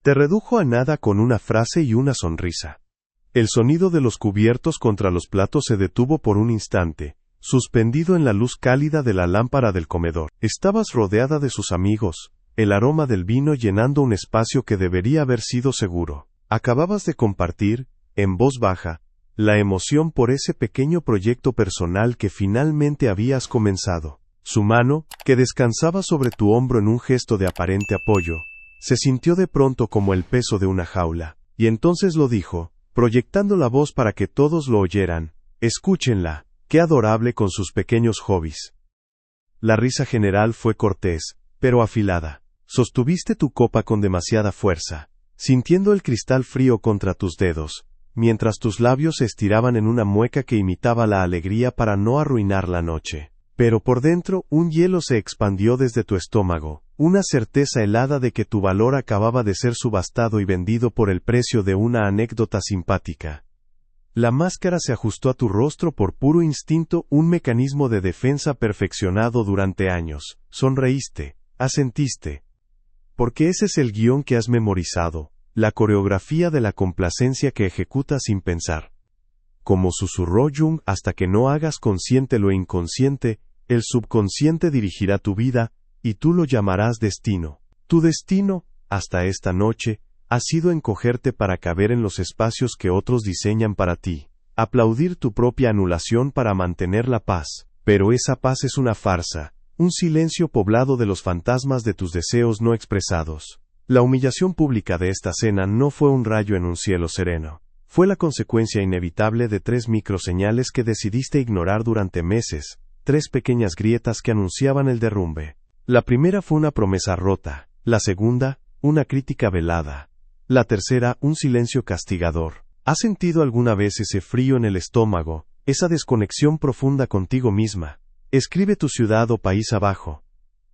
Te redujo a nada con una frase y una sonrisa. El sonido de los cubiertos contra los platos se detuvo por un instante, suspendido en la luz cálida de la lámpara del comedor. Estabas rodeada de sus amigos, el aroma del vino llenando un espacio que debería haber sido seguro. Acababas de compartir, en voz baja, la emoción por ese pequeño proyecto personal que finalmente habías comenzado. Su mano, que descansaba sobre tu hombro en un gesto de aparente apoyo, se sintió de pronto como el peso de una jaula, y entonces lo dijo, proyectando la voz para que todos lo oyeran: escúchenla, qué adorable con sus pequeños hobbies. La risa general fue cortés, pero afilada. Sostuviste tu copa con demasiada fuerza, sintiendo el cristal frío contra tus dedos, mientras tus labios se estiraban en una mueca que imitaba la alegría para no arruinar la noche. Pero por dentro, un hielo se expandió desde tu estómago, una certeza helada de que tu valor acababa de ser subastado y vendido por el precio de una anécdota simpática. La máscara se ajustó a tu rostro por puro instinto, un mecanismo de defensa perfeccionado durante años. Sonreíste, asentiste. Porque ese es el guión que has memorizado, la coreografía de la complacencia que ejecutas sin pensar. Como susurró Jung, hasta que no hagas consciente lo inconsciente, el subconsciente dirigirá tu vida, y tú lo llamarás destino. Tu destino, hasta esta noche, ha sido encogerte para caber en los espacios que otros diseñan para ti, aplaudir tu propia anulación para mantener la paz. Pero esa paz es una farsa, un silencio poblado de los fantasmas de tus deseos no expresados. La humillación pública de esta cena no fue un rayo en un cielo sereno. Fue la consecuencia inevitable de 3 microseñales que decidiste ignorar durante meses, 3 pequeñas grietas que anunciaban el derrumbe. La primera fue una promesa rota, la segunda, una crítica velada, la tercera, un silencio castigador. ¿Has sentido alguna vez ese frío en el estómago, esa desconexión profunda contigo misma? Escribe tu ciudad o país abajo.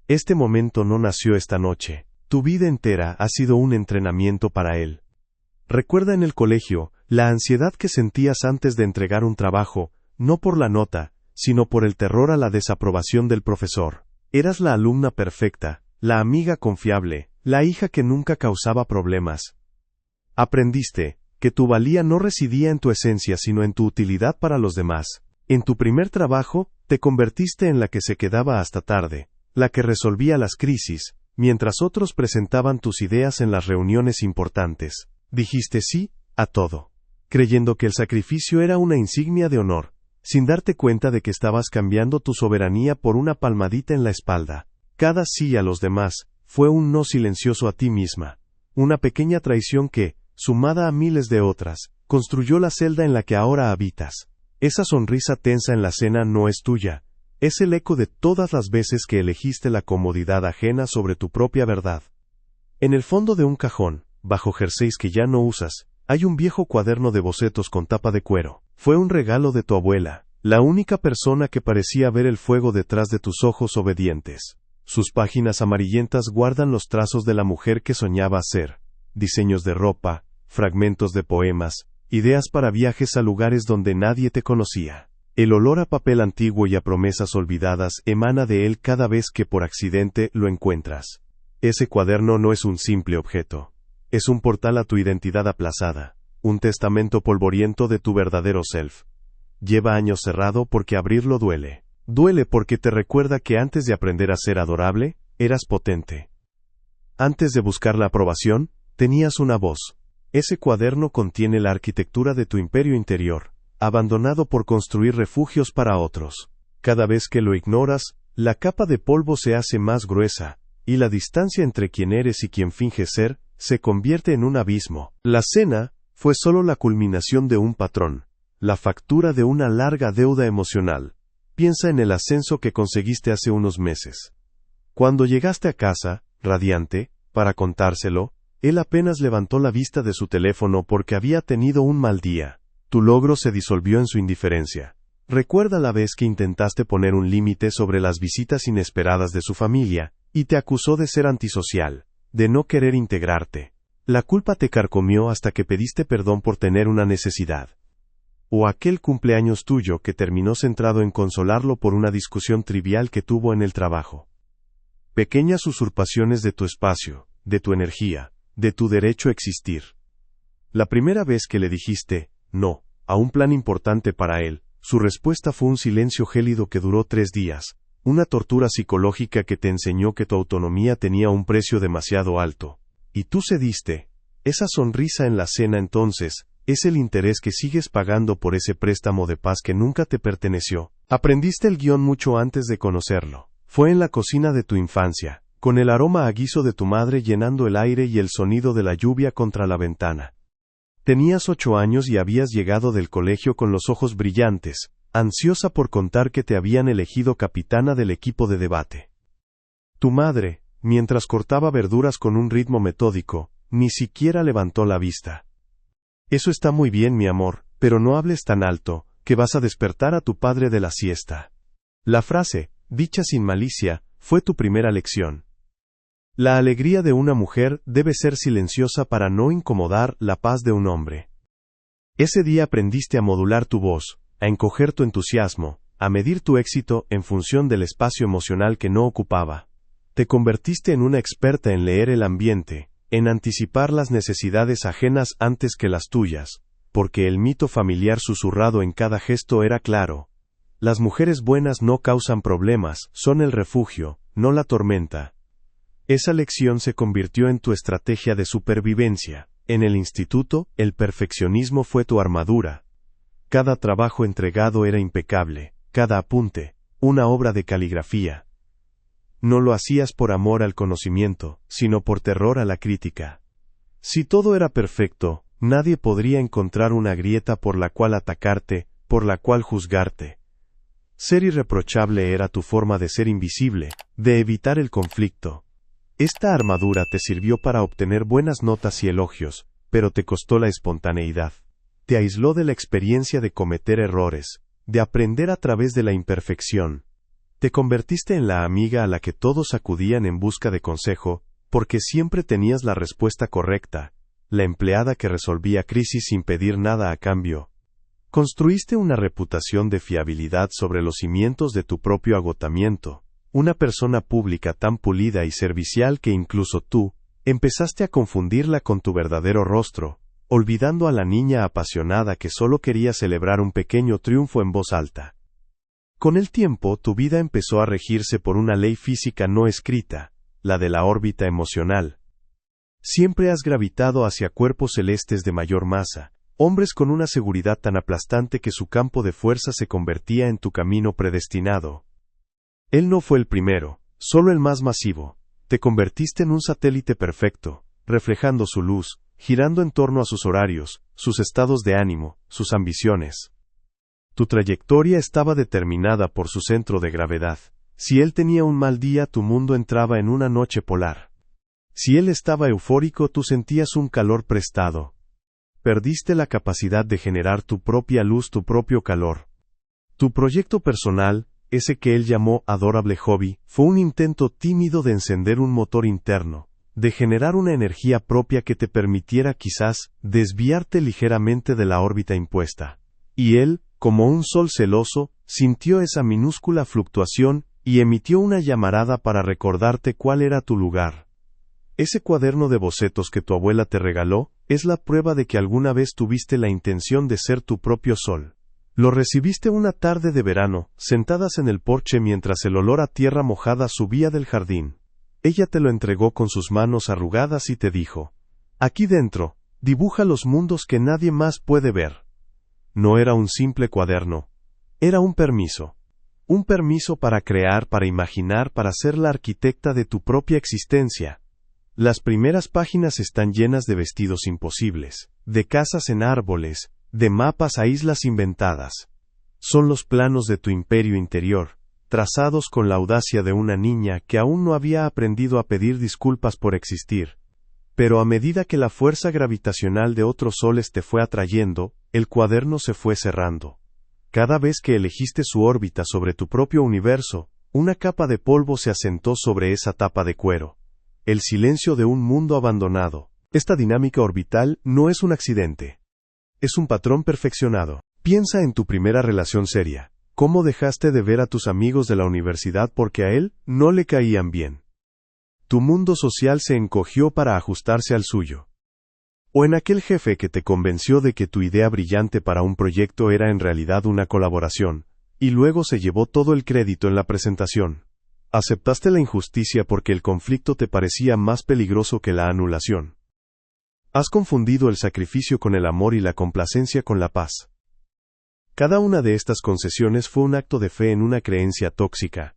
Este momento no nació esta noche, tu vida entera ha sido un entrenamiento para él. Recuerda en el colegio, la ansiedad que sentías antes de entregar un trabajo, no por la nota, sino por el terror a la desaprobación del profesor. Eras la alumna perfecta, la amiga confiable, la hija que nunca causaba problemas. Aprendiste que tu valía no residía en tu esencia sino en tu utilidad para los demás. En tu primer trabajo, te convertiste en la que se quedaba hasta tarde, la que resolvía las crisis, mientras otros presentaban tus ideas en las reuniones importantes. Dijiste sí a todo, creyendo que el sacrificio era una insignia de honor, sin darte cuenta de que estabas cambiando tu soberanía por una palmadita en la espalda. Cada sí a los demás fue un no silencioso a ti misma, una pequeña traición que, sumada a miles de otras, construyó la celda en la que ahora habitas. Esa sonrisa tensa en la cena no es tuya, es el eco de todas las veces que elegiste la comodidad ajena sobre tu propia verdad. En el fondo de un cajón, bajo jerseys que ya no usas, hay un viejo cuaderno de bocetos con tapa de cuero. Fue un regalo de tu abuela, la única persona que parecía ver el fuego detrás de tus ojos obedientes. Sus páginas amarillentas guardan los trazos de la mujer que soñaba ser, diseños de ropa, fragmentos de poemas, ideas para viajes a lugares donde nadie te conocía. El olor a papel antiguo y a promesas olvidadas emana de él cada vez que por accidente lo encuentras. Ese cuaderno no es un simple objeto. Es un portal a tu identidad aplazada, un testamento polvoriento de tu verdadero self. Lleva años cerrado porque abrirlo duele. Duele porque te recuerda que antes de aprender a ser adorable, eras potente. Antes de buscar la aprobación, tenías una voz. Ese cuaderno contiene la arquitectura de tu imperio interior, abandonado por construir refugios para otros. Cada vez que lo ignoras, la capa de polvo se hace más gruesa, y la distancia entre quien eres y quien finges ser, se convierte en un abismo. La cena fue solo la culminación de un patrón, la factura de una larga deuda emocional. Piensa en el ascenso que conseguiste hace unos meses. Cuando llegaste a casa, radiante, para contárselo, él apenas levantó la vista de su teléfono porque había tenido un mal día. Tu logro se disolvió en su indiferencia. Recuerda la vez que intentaste poner un límite sobre las visitas inesperadas de su familia, y te acusó de ser antisocial, de no querer integrarte. La culpa te carcomió hasta que pediste perdón por tener una necesidad. O aquel cumpleaños tuyo que terminó centrado en consolarlo por una discusión trivial que tuvo en el trabajo. Pequeñas usurpaciones de tu espacio, de tu energía, de tu derecho a existir. La primera vez que le dijiste, no, a un plan importante para él, su respuesta fue un silencio gélido que duró 3 días, una tortura psicológica que te enseñó que tu autonomía tenía un precio demasiado alto. Y tú cediste. Esa sonrisa en la cena entonces, es el interés que sigues pagando por ese préstamo de paz que nunca te perteneció. Aprendiste el guión mucho antes de conocerlo. Fue en la cocina de tu infancia, con el aroma a guiso de tu madre llenando el aire y el sonido de la lluvia contra la ventana. Tenías 8 años y habías llegado del colegio con los ojos brillantes, ansiosa por contar que te habían elegido capitana del equipo de debate. Tu madre, mientras cortaba verduras con un ritmo metódico, ni siquiera levantó la vista. Eso está muy bien, mi amor, pero no hables tan alto, que vas a despertar a tu padre de la siesta. La frase, dicha sin malicia, fue tu primera lección. La alegría de una mujer debe ser silenciosa para no incomodar la paz de un hombre. Ese día aprendiste a modular tu voz, a encoger tu entusiasmo, a medir tu éxito en función del espacio emocional que no ocupaba. Te convertiste en una experta en leer el ambiente, en anticipar las necesidades ajenas antes que las tuyas, porque el mito familiar susurrado en cada gesto era claro. Las mujeres buenas no causan problemas, son el refugio, no la tormenta. Esa lección se convirtió en tu estrategia de supervivencia. En el instituto, el perfeccionismo fue tu armadura. Cada trabajo entregado era impecable, cada apunte, una obra de caligrafía. No lo hacías por amor al conocimiento, sino por terror a la crítica. Si todo era perfecto, nadie podría encontrar una grieta por la cual atacarte, por la cual juzgarte. Ser irreprochable era tu forma de ser invisible, de evitar el conflicto. Esta armadura te sirvió para obtener buenas notas y elogios, pero te costó la espontaneidad. Te aisló de la experiencia de cometer errores, de aprender a través de la imperfección. Te convertiste en la amiga a la que todos acudían en busca de consejo, porque siempre tenías la respuesta correcta, la empleada que resolvía crisis sin pedir nada a cambio. Construiste una reputación de fiabilidad sobre los cimientos de tu propio agotamiento, una persona pública tan pulida y servicial que incluso tú, empezaste a confundirla con tu verdadero rostro, olvidando a la niña apasionada que solo quería celebrar un pequeño triunfo en voz alta. Con el tiempo, tu vida empezó a regirse por una ley física no escrita, la de la órbita emocional. Siempre has gravitado hacia cuerpos celestes de mayor masa, hombres con una seguridad tan aplastante que su campo de fuerza se convertía en tu camino predestinado. Él no fue el primero, solo el más masivo. Te convertiste en un satélite perfecto, reflejando su luz, girando en torno a sus horarios, sus estados de ánimo, sus ambiciones. Tu trayectoria estaba determinada por su centro de gravedad. Si él tenía un mal día, tu mundo entraba en una noche polar. Si él estaba eufórico, tú sentías un calor prestado. Perdiste la capacidad de generar tu propia luz, tu propio calor. Tu proyecto personal, ese que él llamó adorable hobby, fue un intento tímido de encender un motor interno, de generar una energía propia que te permitiera quizás desviarte ligeramente de la órbita impuesta. Y él, como un sol celoso, sintió esa minúscula fluctuación y emitió una llamarada para recordarte cuál era tu lugar. Ese cuaderno de bocetos que tu abuela te regaló es la prueba de que alguna vez tuviste la intención de ser tu propio sol. Lo recibiste una tarde de verano, sentadas en el porche mientras el olor a tierra mojada subía del jardín. Ella te lo entregó con sus manos arrugadas y te dijo: aquí dentro, dibuja los mundos que nadie más puede ver. No era un simple cuaderno. Era un permiso. Un permiso para crear, para imaginar, para ser la arquitecta de tu propia existencia. Las primeras páginas están llenas de vestidos imposibles, de casas en árboles, de mapas a islas inventadas. Son los planos de tu imperio interior, trazados con la audacia de una niña que aún no había aprendido a pedir disculpas por existir. Pero a medida que la fuerza gravitacional de otros soles te fue atrayendo, el cuaderno se fue cerrando. Cada vez que elegiste su órbita sobre tu propio universo, una capa de polvo se asentó sobre esa tapa de cuero. El silencio de un mundo abandonado. Esta dinámica orbital no es un accidente. Es un patrón perfeccionado. Piensa en tu primera relación seria. ¿Cómo dejaste de ver a tus amigos de la universidad porque a él no le caían bien? Tu mundo social se encogió para ajustarse al suyo. O en aquel jefe que te convenció de que tu idea brillante para un proyecto era en realidad una colaboración, y luego se llevó todo el crédito en la presentación. Aceptaste la injusticia porque el conflicto te parecía más peligroso que la anulación. Has confundido el sacrificio con el amor y la complacencia con la paz. Cada una de estas concesiones fue un acto de fe en una creencia tóxica.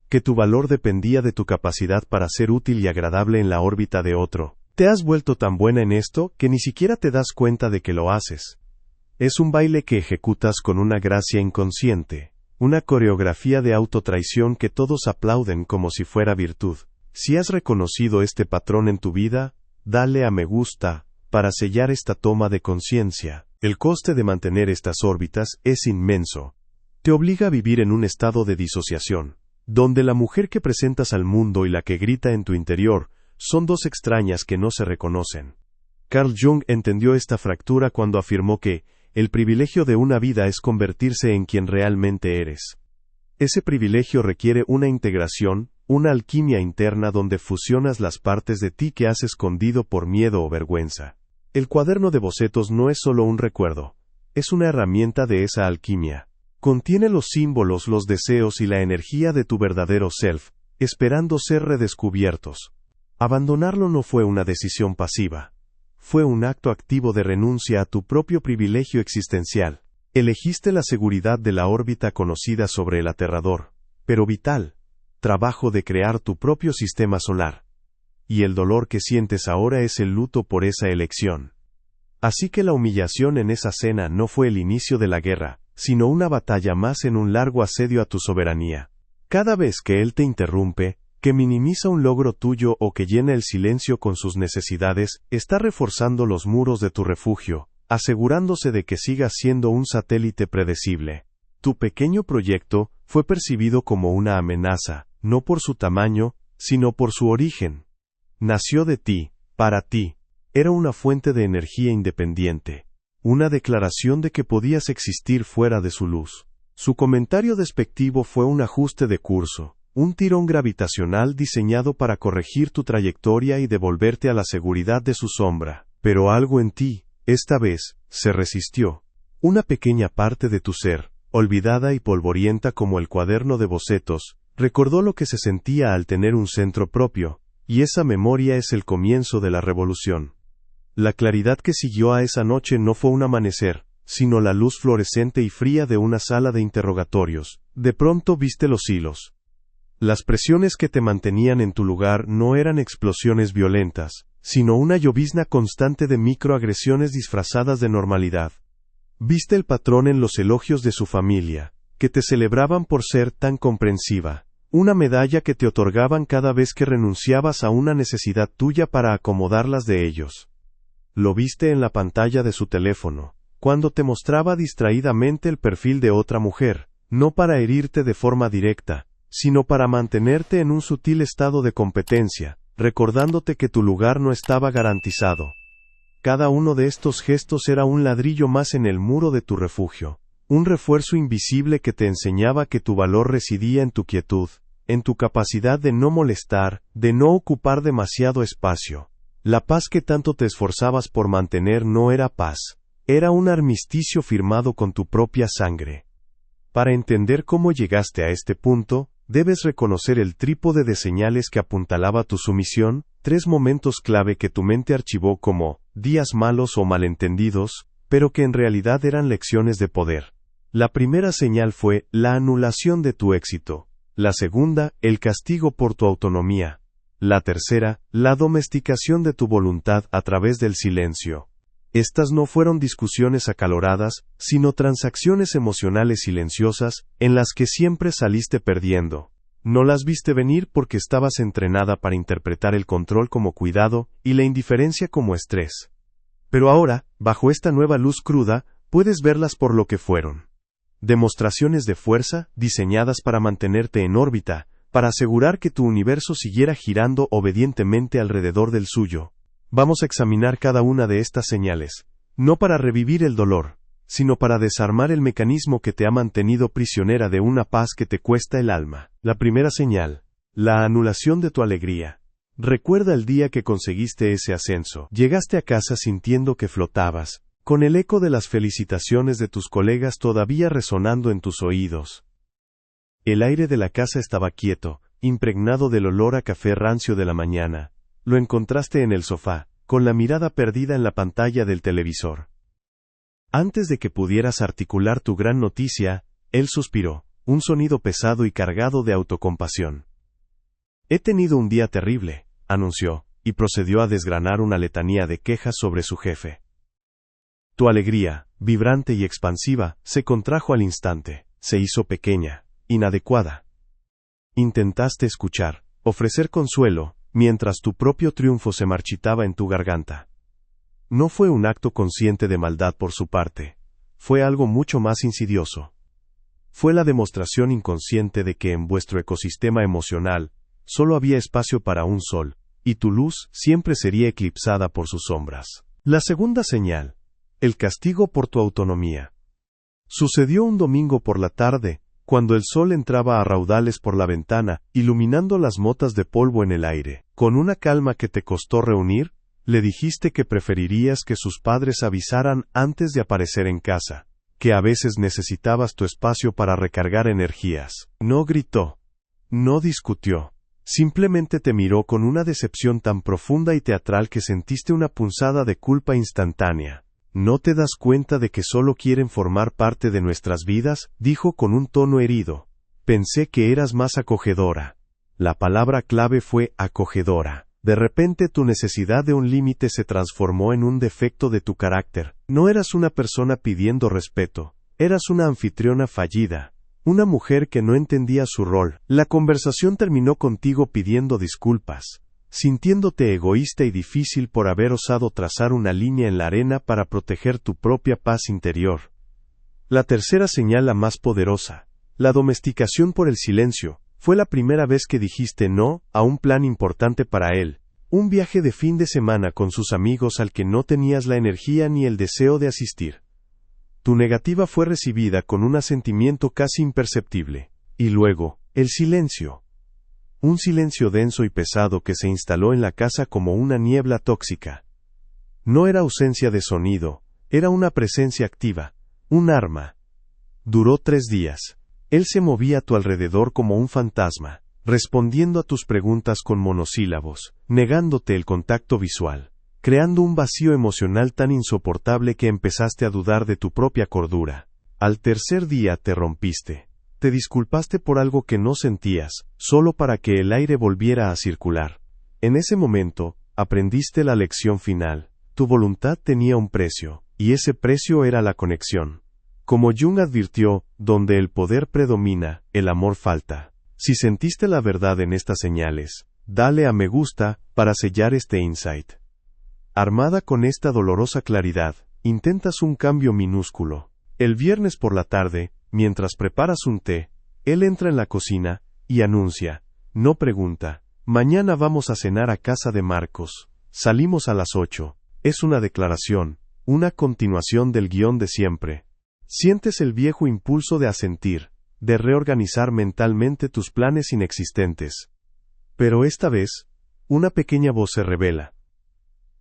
Que tu valor dependía de tu capacidad para ser útil y agradable en la órbita de otro. Te has vuelto tan buena en esto que ni siquiera te das cuenta de que lo haces. Es un baile que ejecutas con una gracia inconsciente, una coreografía de autotraición que todos aplauden como si fuera virtud. Si has reconocido este patrón en tu vida, dale a me gusta, para sellar esta toma de conciencia. El coste de mantener estas órbitas es inmenso. Te obliga a vivir en un estado de disociación, donde la mujer que presentas al mundo y la que grita en tu interior son dos extrañas que no se reconocen. Carl Jung entendió esta fractura cuando afirmó que el privilegio de una vida es convertirse en quien realmente eres. Ese privilegio requiere una integración, una alquimia interna donde fusionas las partes de ti que has escondido por miedo o vergüenza. El cuaderno de bocetos no es solo un recuerdo, es una herramienta de esa alquimia. Contiene los símbolos, los deseos y la energía de tu verdadero self, esperando ser redescubiertos. Abandonarlo no fue una decisión pasiva. Fue un acto activo de renuncia a tu propio privilegio existencial. Elegiste la seguridad de la órbita conocida sobre el aterrador, pero vital, trabajo de crear tu propio sistema solar. Y el dolor que sientes ahora es el luto por esa elección. Así que la humillación en esa cena no fue el inicio de la guerra, sino una batalla más en un largo asedio a tu soberanía. Cada vez que él te interrumpe, que minimiza un logro tuyo o que llena el silencio con sus necesidades, está reforzando los muros de tu refugio, asegurándose de que sigas siendo un satélite predecible. Tu pequeño proyecto fue percibido como una amenaza, no por su tamaño, sino por su origen. Nació de ti, para ti. Era una fuente de energía independiente. Una declaración de que podías existir fuera de su luz. Su comentario despectivo fue un ajuste de curso, un tirón gravitacional diseñado para corregir tu trayectoria y devolverte a la seguridad de su sombra. Pero algo en ti, esta vez, se resistió. Una pequeña parte de tu ser, olvidada y polvorienta como el cuaderno de bocetos, recordó lo que se sentía al tener un centro propio, y esa memoria es el comienzo de la revolución. La claridad que siguió a esa noche no fue un amanecer, sino la luz fluorescente y fría de una sala de interrogatorios. De pronto viste los hilos. Las presiones que te mantenían en tu lugar no eran explosiones violentas, sino una llovizna constante de microagresiones disfrazadas de normalidad. Viste el patrón en los elogios de su familia, que te celebraban por ser tan comprensiva, una medalla que te otorgaban cada vez que renunciabas a una necesidad tuya para acomodarlas de ellos. Lo viste en la pantalla de su teléfono, cuando te mostraba distraídamente el perfil de otra mujer, no para herirte de forma directa, sino para mantenerte en un sutil estado de competencia, recordándote que tu lugar no estaba garantizado. Cada uno de estos gestos era un ladrillo más en el muro de tu refugio, un refuerzo invisible que te enseñaba que tu valor residía en tu quietud, en tu capacidad de no molestar, de no ocupar demasiado espacio. La paz que tanto te esforzabas por mantener no era paz, era un armisticio firmado con tu propia sangre. Para entender cómo llegaste a este punto, debes reconocer el trípode de señales que apuntalaba tu sumisión, 3 momentos clave que tu mente archivó como días malos o malentendidos, pero que en realidad eran lecciones de poder. La primera señal fue la anulación de tu éxito. La segunda, el castigo por tu autonomía. La tercera, la domesticación de tu voluntad a través del silencio. Estas no fueron discusiones acaloradas, sino transacciones emocionales silenciosas, en las que siempre saliste perdiendo. No las viste venir porque estabas entrenada para interpretar el control como cuidado y la indiferencia como estrés. Pero ahora, bajo esta nueva luz cruda, puedes verlas por lo que fueron. Demostraciones de fuerza, diseñadas para mantenerte en órbita, para asegurar que tu universo siguiera girando obedientemente alrededor del suyo. Vamos a examinar cada una de estas señales, no para revivir el dolor, sino para desarmar el mecanismo que te ha mantenido prisionera de una paz que te cuesta el alma. La primera señal, la anulación de tu alegría. Recuerda el día que conseguiste ese ascenso. Llegaste a casa sintiendo que flotabas, con el eco de las felicitaciones de tus colegas todavía resonando en tus oídos. El aire de la casa estaba quieto, impregnado del olor a café rancio de la mañana. Lo encontraste en el sofá, con la mirada perdida en la pantalla del televisor. Antes de que pudieras articular tu gran noticia, él suspiró, un sonido pesado y cargado de autocompasión. He tenido un día terrible, anunció, y procedió a desgranar una letanía de quejas sobre su jefe. Tu alegría, vibrante y expansiva, se contrajo al instante, se hizo pequeña, inadecuada. Intentaste escuchar, ofrecer consuelo, mientras tu propio triunfo se marchitaba en tu garganta. No fue un acto consciente de maldad por su parte, fue algo mucho más insidioso. Fue la demostración inconsciente de que en vuestro ecosistema emocional, solo había espacio para un sol, y tu luz siempre sería eclipsada por sus sombras. La segunda señal, el castigo por tu autonomía. Sucedió un domingo por la tarde, cuando el sol entraba a raudales por la ventana, iluminando las motas de polvo en el aire. Con una calma que te costó reunir, le dijiste que preferirías que sus padres avisaran antes de aparecer en casa, que a veces necesitabas tu espacio para recargar energías. No gritó, no discutió, simplemente te miró con una decepción tan profunda y teatral que sentiste una punzada de culpa instantánea. ¿No te das cuenta de que solo quieren formar parte de nuestras vidas?, dijo con un tono herido. Pensé que eras más acogedora. La palabra clave fue acogedora. De repente tu necesidad de un límite se transformó en un defecto de tu carácter. No eras una persona pidiendo respeto, eras una anfitriona fallida, una mujer que no entendía su rol. La conversación terminó contigo pidiendo disculpas, sintiéndote egoísta y difícil por haber osado trazar una línea en la arena para proteger tu propia paz interior. La tercera señal, la más poderosa, la domesticación por el silencio, fue la primera vez que dijiste no a un plan importante para él, un viaje de fin de semana con sus amigos al que no tenías la energía ni el deseo de asistir. Tu negativa fue recibida con un asentimiento casi imperceptible, y luego, el silencio. Un silencio denso y pesado que se instaló en la casa como una niebla tóxica. No era ausencia de sonido, era una presencia activa, un arma. Duró 3 días. Él se movía a tu alrededor como un fantasma, respondiendo a tus preguntas con monosílabos, negándote el contacto visual, creando un vacío emocional tan insoportable que empezaste a dudar de tu propia cordura. Al tercer día te rompiste. Te disculpaste por algo que no sentías, solo para que el aire volviera a circular. En ese momento, aprendiste la lección final. Tu voluntad tenía un precio, y ese precio era la conexión. Como Jung advirtió, donde el poder predomina, el amor falta. Si sentiste la verdad en estas señales, dale a me gusta para sellar este insight. Armada con esta dolorosa claridad, intentas un cambio minúsculo. El viernes por la tarde, mientras preparas un té, él entra en la cocina y anuncia, no pregunta, mañana vamos a cenar a casa de Marcos, salimos a las 8, es una declaración, una continuación del guión de siempre. Sientes el viejo impulso de asentir, de reorganizar mentalmente tus planes inexistentes. Pero esta vez, una pequeña voz se revela.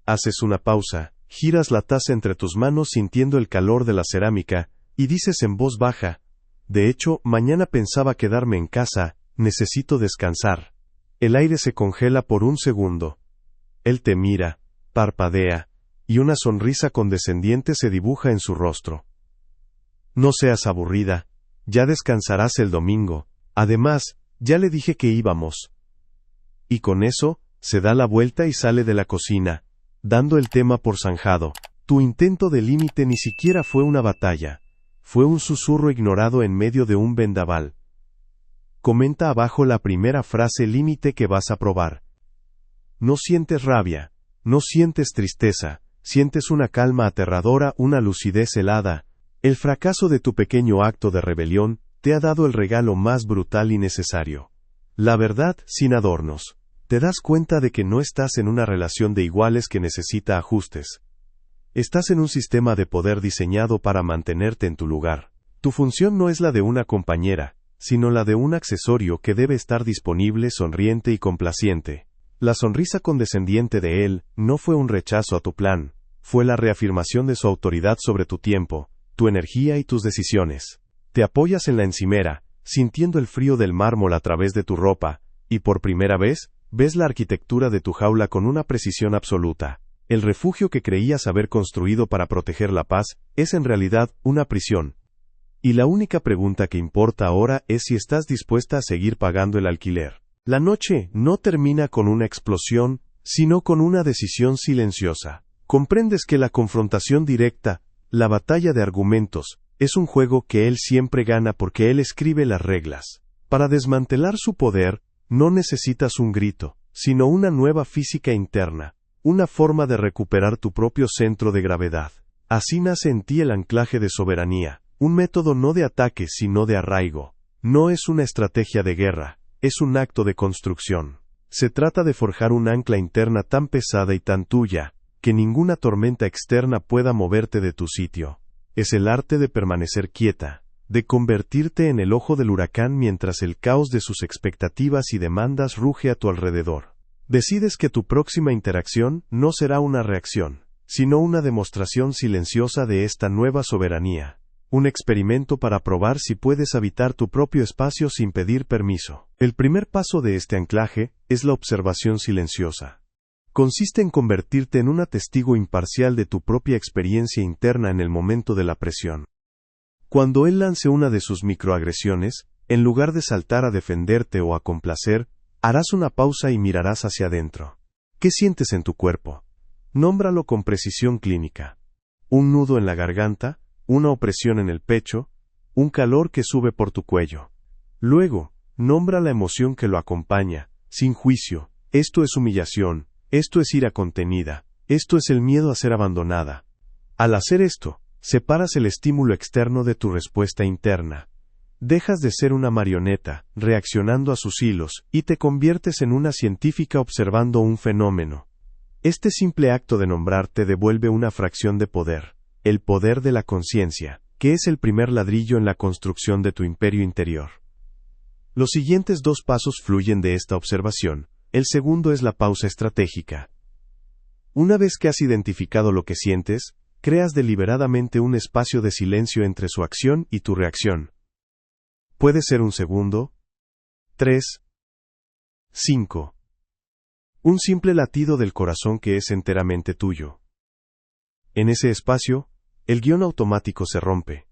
Haces una pausa, giras la taza entre tus manos sintiendo el calor de la cerámica, y dices en voz baja, de hecho, mañana pensaba quedarme en casa, necesito descansar. El aire se congela por un segundo. Él te mira, parpadea, y una sonrisa condescendiente se dibuja en su rostro. No seas aburrida, ya descansarás el domingo, además, ya le dije que íbamos. Y con eso, se da la vuelta y sale de la cocina, dando el tema por zanjado. Tu intento de límite ni siquiera fue una batalla. Fue un susurro ignorado en medio de un vendaval. Comenta abajo la primera frase límite que vas a probar. No sientes rabia, no sientes tristeza, sientes una calma aterradora, una lucidez helada. El fracaso de tu pequeño acto de rebelión te ha dado el regalo más brutal y necesario. La verdad sin adornos. Te das cuenta de que no estás en una relación de iguales que necesita ajustes. Estás en un sistema de poder diseñado para mantenerte en tu lugar. Tu función no es la de una compañera, sino la de un accesorio que debe estar disponible, sonriente y complaciente. La sonrisa condescendiente de él no fue un rechazo a tu plan, fue la reafirmación de su autoridad sobre tu tiempo, tu energía y tus decisiones. Te apoyas en la encimera, sintiendo el frío del mármol a través de tu ropa, y por primera vez, ves la arquitectura de tu jaula con una precisión absoluta. El refugio que creías haber construido para proteger la paz es en realidad una prisión. Y la única pregunta que importa ahora es si estás dispuesta a seguir pagando el alquiler. La noche no termina con una explosión, sino con una decisión silenciosa. Comprendes que la confrontación directa, la batalla de argumentos, es un juego que él siempre gana porque él escribe las reglas. Para desmantelar su poder, no necesitas un grito, sino una nueva física interna, una forma de recuperar tu propio centro de gravedad. Así nace en ti el anclaje de soberanía, un método no de ataque sino de arraigo. No es una estrategia de guerra, es un acto de construcción. Se trata de forjar un ancla interna tan pesada y tan tuya, que ninguna tormenta externa pueda moverte de tu sitio. Es el arte de permanecer quieta, de convertirte en el ojo del huracán mientras el caos de sus expectativas y demandas ruge a tu alrededor. Decides que tu próxima interacción no será una reacción, sino una demostración silenciosa de esta nueva soberanía. Un experimento para probar si puedes habitar tu propio espacio sin pedir permiso. El primer paso de este anclaje es la observación silenciosa. Consiste en convertirte en una testigo imparcial de tu propia experiencia interna en el momento de la presión. Cuando él lance una de sus microagresiones, en lugar de saltar a defenderte o a complacer, harás una pausa y mirarás hacia adentro. ¿Qué sientes en tu cuerpo? Nómbralo con precisión clínica. Un nudo en la garganta, una opresión en el pecho, un calor que sube por tu cuello. Luego, nombra la emoción que lo acompaña, sin juicio. Esto es humillación, esto es ira contenida, esto es el miedo a ser abandonada. Al hacer esto, separas el estímulo externo de tu respuesta interna. Dejas de ser una marioneta, reaccionando a sus hilos, y te conviertes en una científica observando un fenómeno. Este simple acto de nombrar te devuelve una fracción de poder, el poder de la conciencia, que es el primer ladrillo en la construcción de tu imperio interior. Los siguientes dos pasos fluyen de esta observación. El segundo es la pausa estratégica. Una vez que has identificado lo que sientes, creas deliberadamente un espacio de silencio entre su acción y tu reacción. Puede ser un segundo, 3, 5. Un simple latido del corazón que es enteramente tuyo. En ese espacio, el guión automático se rompe.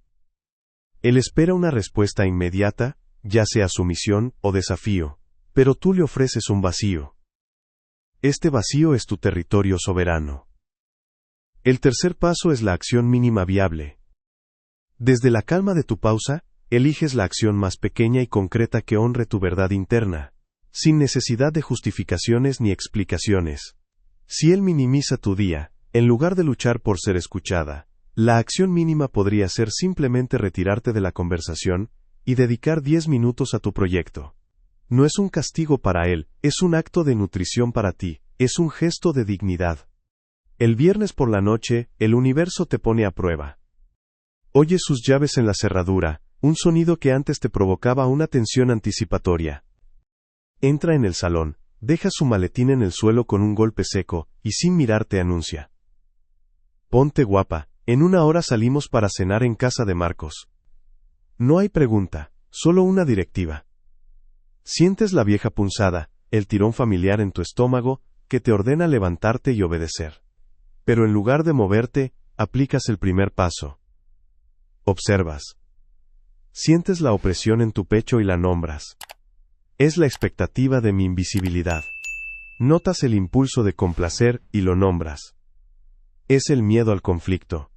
Él espera una respuesta inmediata, ya sea sumisión o desafío, pero tú le ofreces un vacío. Este vacío es tu territorio soberano. El tercer paso es la acción mínima viable. Desde la calma de tu pausa, eliges la acción más pequeña y concreta que honre tu verdad interna, sin necesidad de justificaciones ni explicaciones. Si él minimiza tu día, en lugar de luchar por ser escuchada, la acción mínima podría ser simplemente retirarte de la conversación y dedicar 10 minutos a tu proyecto. No es un castigo para él, es un acto de nutrición para ti, es un gesto de dignidad. El viernes por la noche, el universo te pone a prueba. Oyes sus llaves en la cerradura, un sonido que antes te provocaba una tensión anticipatoria. Entra en el salón, deja su maletín en el suelo con un golpe seco, y sin mirarte anuncia: ponte guapa, en 1 hora salimos para cenar en casa de Marcos. No hay pregunta, solo una directiva. Sientes la vieja punzada, el tirón familiar en tu estómago, que te ordena levantarte y obedecer. Pero en lugar de moverte, aplicas el primer paso. Observas. Sientes la opresión en tu pecho y la nombras. Es la expectativa de mi invisibilidad. Notas el impulso de complacer y lo nombras. Es el miedo al conflicto.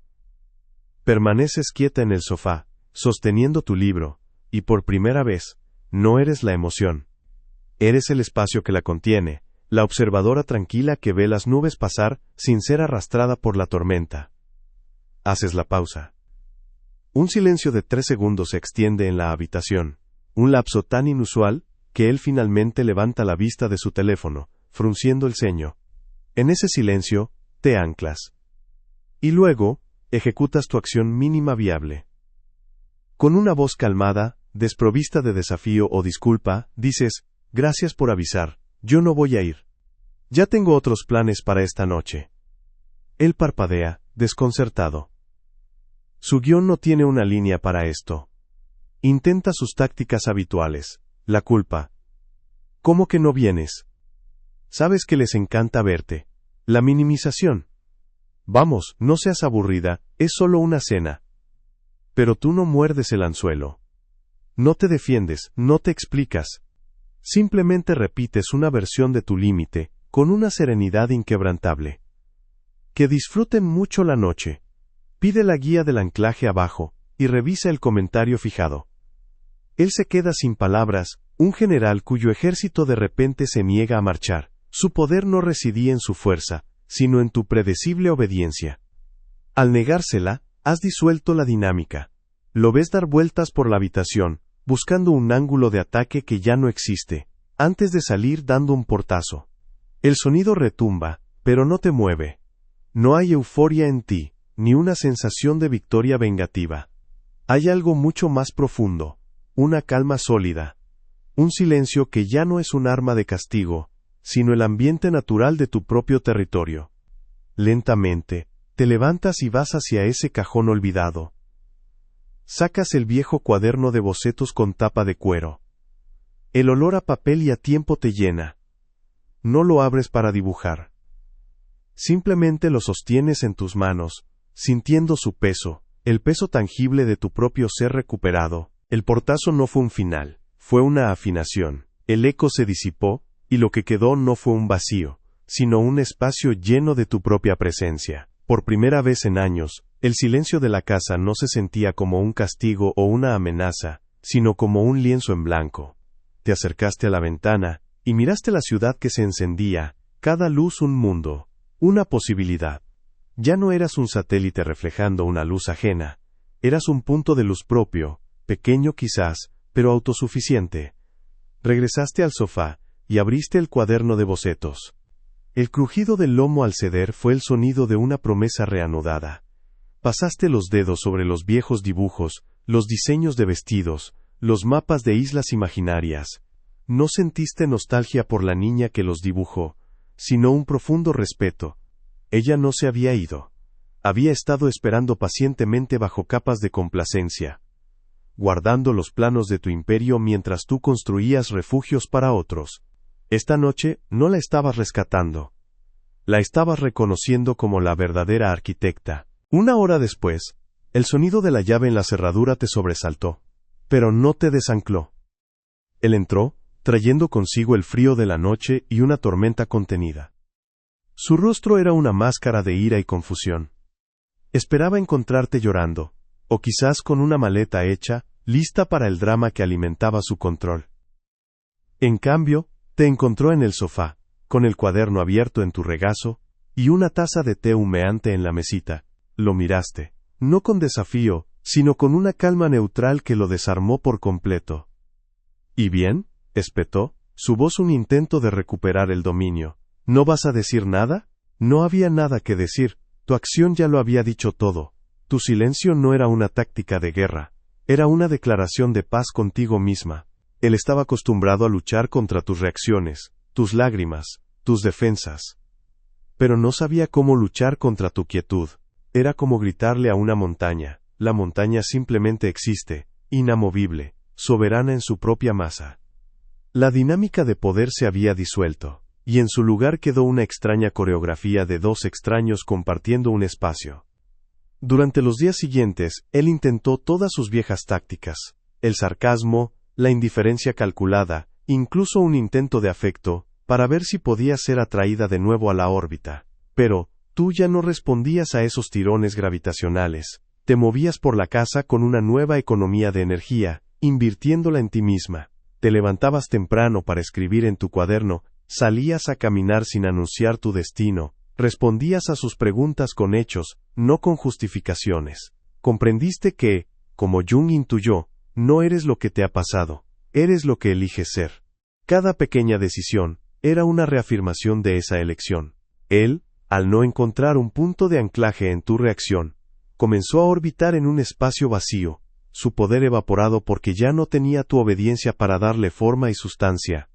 Permaneces quieta en el sofá, sosteniendo tu libro, y por primera vez, no eres la emoción. Eres el espacio que la contiene, la observadora tranquila que ve las nubes pasar sin ser arrastrada por la tormenta. Haces la pausa. Un silencio de 3 segundos se extiende en la habitación, un lapso tan inusual que él finalmente levanta la vista de su teléfono, frunciendo el ceño. En ese silencio, te anclas. Y luego, ejecutas tu acción mínima viable. Con una voz calmada, desprovista de desafío o disculpa, dices: gracias por avisar, yo no voy a ir. Ya tengo otros planes para esta noche. Él parpadea, desconcertado. Su guión no tiene una línea para esto. Intenta sus tácticas habituales. La culpa. ¿Cómo que no vienes? Sabes que les encanta verte. La minimización. Vamos, no seas aburrida, es solo una cena. Pero tú no muerdes el anzuelo. No te defiendes, no te explicas. Simplemente repites una versión de tu límite, con una serenidad inquebrantable. Que disfruten mucho la noche. Pide la guía del anclaje abajo, y revisa el comentario fijado. Él se queda sin palabras, un general cuyo ejército de repente se niega a marchar. Su poder no residía en su fuerza, sino en tu predecible obediencia. Al negársela, has disuelto la dinámica. Lo ves dar vueltas por la habitación, buscando un ángulo de ataque que ya no existe, antes de salir dando un portazo. El sonido retumba, pero no te mueve. No hay euforia en ti, ni una sensación de victoria vengativa. Hay algo mucho más profundo, una calma sólida, un silencio que ya no es un arma de castigo, sino el ambiente natural de tu propio territorio. Lentamente, te levantas y vas hacia ese cajón olvidado. Sacas el viejo cuaderno de bocetos con tapa de cuero. El olor a papel y a tiempo te llena. No lo abres para dibujar. Simplemente lo sostienes en tus manos, sintiendo su peso, el peso tangible de tu propio ser recuperado. El portazo no fue un final, fue una afinación. El eco se disipó, y lo que quedó no fue un vacío, sino un espacio lleno de tu propia presencia. Por primera vez en años, el silencio de la casa no se sentía como un castigo o una amenaza, sino como un lienzo en blanco. Te acercaste a la ventana, y miraste la ciudad que se encendía, cada luz un mundo, una posibilidad. Ya no eras un satélite reflejando una luz ajena, eras un punto de luz propio, pequeño quizás, pero autosuficiente. Regresaste al sofá, y abriste el cuaderno de bocetos. El crujido del lomo al ceder fue el sonido de una promesa reanudada. Pasaste los dedos sobre los viejos dibujos, los diseños de vestidos, los mapas de islas imaginarias. No sentiste nostalgia por la niña que los dibujó, sino un profundo respeto. Ella no se había ido. Había estado esperando pacientemente bajo capas de complacencia, guardando los planos de tu imperio mientras tú construías refugios para otros. Esta noche no la estabas rescatando. La estabas reconociendo como la verdadera arquitecta. Una hora después, el sonido de la llave en la cerradura te sobresaltó, pero no te desancló. Él entró, trayendo consigo el frío de la noche y una tormenta contenida. Su rostro era una máscara de ira y confusión. Esperaba encontrarte llorando, o quizás con una maleta hecha, lista para el drama que alimentaba su control. En cambio, te encontró en el sofá, con el cuaderno abierto en tu regazo, y una taza de té humeante en la mesita. Lo miraste, no con desafío, sino con una calma neutral que lo desarmó por completo. ¿Y bien?, espetó, su voz un intento de recuperar el dominio. ¿No vas a decir nada? No había nada que decir, tu acción ya lo había dicho todo. Tu silencio no era una táctica de guerra, era una declaración de paz contigo misma. Él estaba acostumbrado a luchar contra tus reacciones, tus lágrimas, tus defensas. Pero no sabía cómo luchar contra tu quietud. Era como gritarle a una montaña. La montaña simplemente existe, inamovible, soberana en su propia masa. La dinámica de poder se había disuelto, y en su lugar quedó una extraña coreografía de dos extraños compartiendo un espacio. Durante los días siguientes, él intentó todas sus viejas tácticas, el sarcasmo, la indiferencia calculada, incluso un intento de afecto, para ver si podía ser atraída de nuevo a la órbita. Pero, tú ya no respondías a esos tirones gravitacionales, te movías por la casa con una nueva economía de energía, invirtiéndola en ti misma. Te levantabas temprano para escribir en tu cuaderno, salías a caminar sin anunciar tu destino, respondías a sus preguntas con hechos, no con justificaciones. Comprendiste que, como Jung intuyó, no eres lo que te ha pasado, eres lo que eliges ser. Cada pequeña decisión era una reafirmación de esa elección. Él, al no encontrar un punto de anclaje en tu reacción, comenzó a orbitar en un espacio vacío, su poder evaporado porque ya no tenía tu obediencia para darle forma y sustancia.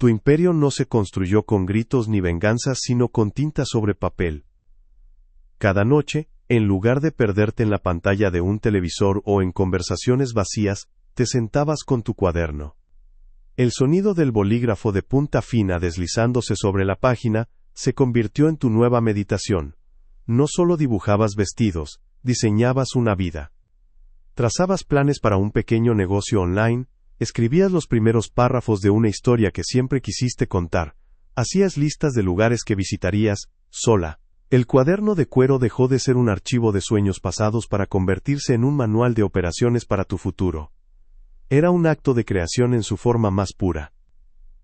Tu imperio no se construyó con gritos ni venganzas, sino con tinta sobre papel. Cada noche, en lugar de perderte en la pantalla de un televisor o en conversaciones vacías, te sentabas con tu cuaderno. El sonido del bolígrafo de punta fina deslizándose sobre la página se convirtió en tu nueva meditación. No solo dibujabas vestidos, diseñabas una vida. Trazabas planes para un pequeño negocio online, escribías los primeros párrafos de una historia que siempre quisiste contar, hacías listas de lugares que visitarías, sola. El cuaderno de cuero dejó de ser un archivo de sueños pasados para convertirse en un manual de operaciones para tu futuro. Era un acto de creación en su forma más pura.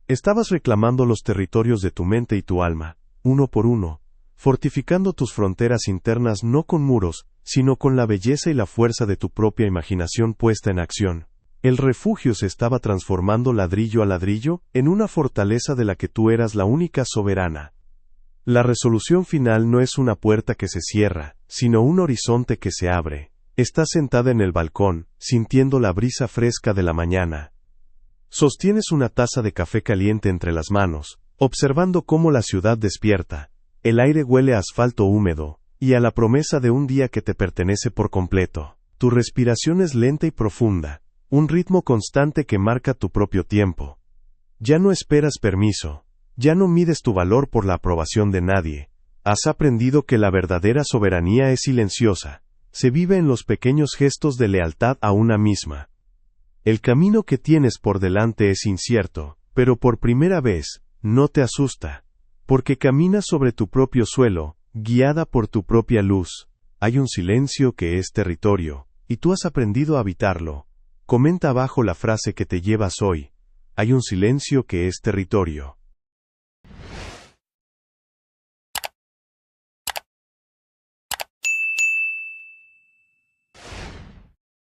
Estabas reclamando los territorios de tu mente y tu alma, uno por uno, fortificando tus fronteras internas no con muros, sino con la belleza y la fuerza de tu propia imaginación puesta en acción. El refugio se estaba transformando ladrillo a ladrillo en una fortaleza de la que tú eras la única soberana. La resolución final no es una puerta que se cierra, sino un horizonte que se abre. Estás sentada en el balcón, sintiendo la brisa fresca de la mañana. Sostienes una taza de café caliente entre las manos, observando cómo la ciudad despierta. El aire huele a asfalto húmedo, y a la promesa de un día que te pertenece por completo. Tu respiración es lenta y profunda, un ritmo constante que marca tu propio tiempo. Ya no esperas permiso, ya no mides tu valor por la aprobación de nadie. Has aprendido que la verdadera soberanía es silenciosa. Se vive en los pequeños gestos de lealtad a una misma. El camino que tienes por delante es incierto, pero por primera vez, no te asusta, porque caminas sobre tu propio suelo, guiada por tu propia luz. Hay un silencio que es territorio, y tú has aprendido a habitarlo. Comenta abajo la frase que te llevas hoy. Hay un silencio que es territorio.